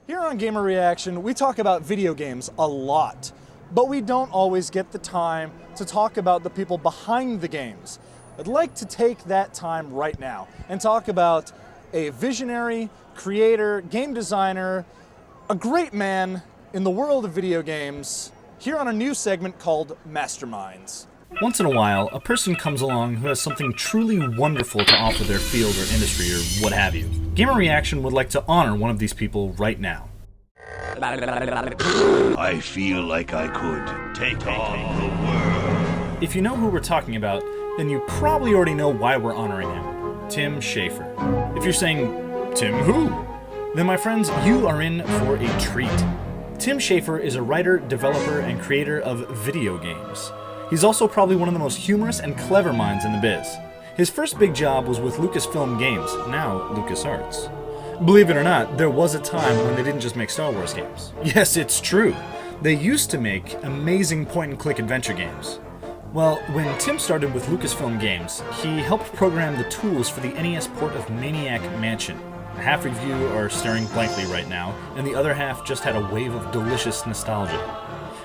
Here on Gamer Reaction, we talk about video games a lot, but we don't always get the time to talk about the people behind the games. I'd like to take that time right now and talk about a visionary, creator, game designer, a great man in the world of video games, here on a new segment called Masterminds. Once in a while, a person comes along who has something truly wonderful to offer their field or industry or what have you. Gamer Reaction would like to honor one of these people right now. I feel like I could take on the world. If you know who we're talking about, then you probably already know why we're honoring him. Tim Schafer. If you're saying, Tim who? Then my friends, you are in for a treat. Tim Schafer is a writer, developer, and creator of video games. He's also probably one of the most humorous and clever minds in the biz. His first big job was with Lucasfilm Games, now LucasArts. Believe it or not, there was a time when they didn't just make Star Wars games. Yes, it's true. They used to make amazing point-and-click adventure games. Well, when Tim started with Lucasfilm Games, he helped program the tools for the NES port of Maniac Mansion. Half of you are staring blankly right now, and the other half just had a wave of delicious nostalgia.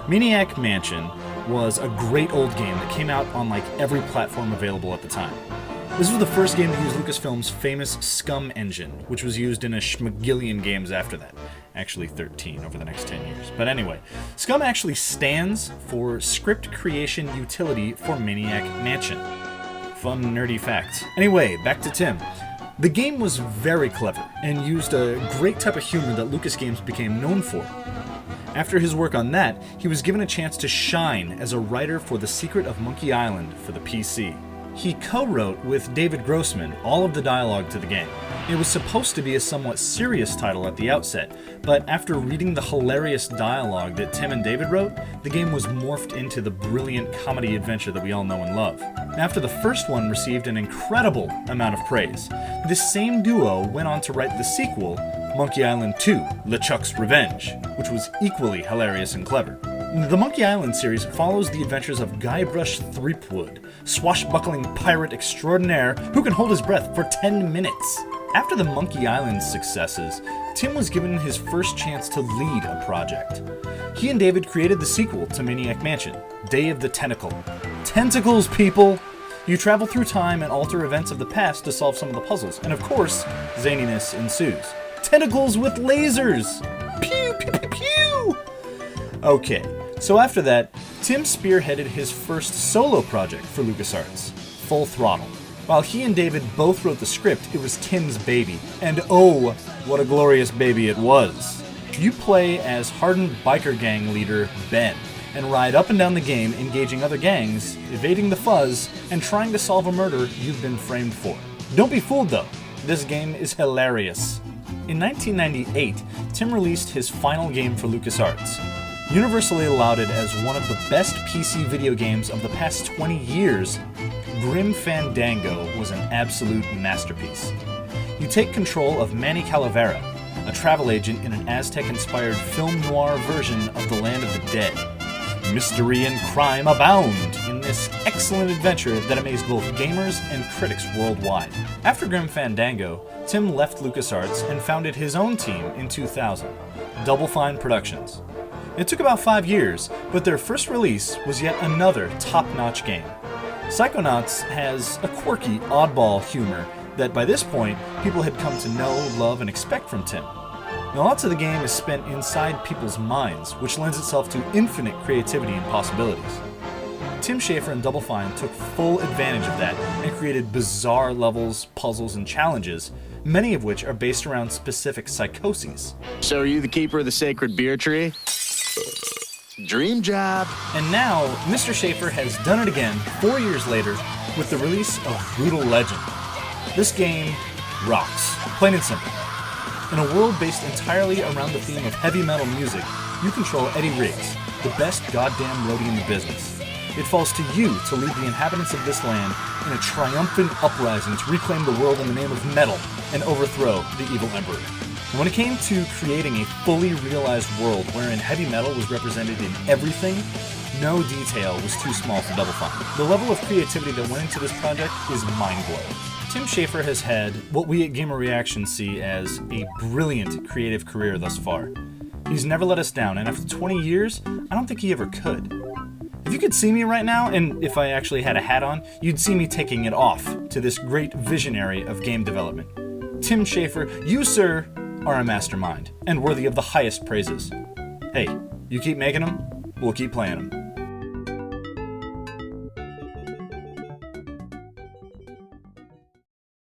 Maniac Mansion was a great old game that came out on like every platform available at the time. This was the first game to use Lucasfilm's famous Scum engine, which was used in a schmagillion games after that. Actually 13 over the next 10 years. But anyway, Scum actually stands for Script Creation Utility for Maniac Mansion. Fun nerdy facts. Anyway, back to Tim. The game was very clever and used a great type of humor that Lucas Games became known for. After his work on that, he was given a chance to shine as a writer for The Secret of Monkey Island for the PC. He co-wrote with David Grossman all of the dialogue to the game. It was supposed to be a somewhat serious title at the outset, but after reading the hilarious dialogue that Tim and David wrote, the game was morphed into the brilliant comedy adventure that we all know and love. After the first one received an incredible amount of praise, this same duo went on to write the sequel, Monkey Island 2: LeChuck's Revenge, which was equally hilarious and clever. The Monkey Island series follows the adventures of Guybrush Threepwood, swashbuckling pirate extraordinaire who can hold his breath for 10 minutes. After the Monkey Island successes, Tim was given his first chance to lead a project. He and David created the sequel to Maniac Mansion, Day of the Tentacle. Tentacles, people! You travel through time and alter events of the past to solve some of the puzzles, and of course, zaniness ensues. Tentacles with lasers! Pew, pew, pew, pew! Okay, so after that, Tim spearheaded his first solo project for LucasArts, Full Throttle. While he and David both wrote the script, it was Tim's baby. And oh, what a glorious baby it was. You play as hardened biker gang leader Ben, and ride up and down the game engaging other gangs, evading the fuzz, and trying to solve a murder you've been framed for. Don't be fooled though, this game is hilarious. In 1998, Tim released his final game for LucasArts. Universally lauded as one of the best PC video games of the past 20 years, Grim Fandango was an absolute masterpiece. You take control of Manny Calavera, a travel agent in an Aztec-inspired film noir version of the Land of the Dead. Mystery and crime abound in this excellent adventure that amazed both gamers and critics worldwide. After Grim Fandango, Tim left LucasArts and founded his own team in 2000, Double Fine Productions. It took about 5 years, but their first release was yet another top-notch game. Psychonauts has a quirky, oddball humor that by this point, people had come to know, love, and expect from Tim. Now, lots of the game is spent inside people's minds, which lends itself to infinite creativity and possibilities. Tim Schafer and Double Fine took full advantage of that and created bizarre levels, puzzles, and challenges, many of which are based around specific psychoses. So are you the keeper of the sacred beer tree? Dream job. And now, Mr. Schafer has done it again 4 years later with the release of Brutal Legend. This game rocks, plain and simple. In a world based entirely around the theme of heavy metal music, you control Eddie Riggs, the best goddamn roadie in the business. It falls to you to lead the inhabitants of this land in a triumphant uprising to reclaim the world in the name of metal and overthrow the evil emperor. And when it came to creating a fully realized world wherein heavy metal was represented in everything, no detail was too small for Double Fine. The level of creativity that went into this project is mind-blowing. Tim Schafer has had what we at Gamer Reaction see as a brilliant creative career thus far. He's never let us down, and after 20 years, I don't think he ever could. If you could see me right now, and if I actually had a hat on, you'd see me taking it off to this great visionary of game development. Tim Schafer, you, sir, are a mastermind, and worthy of the highest praises. Hey, you keep making them, we'll keep playing them.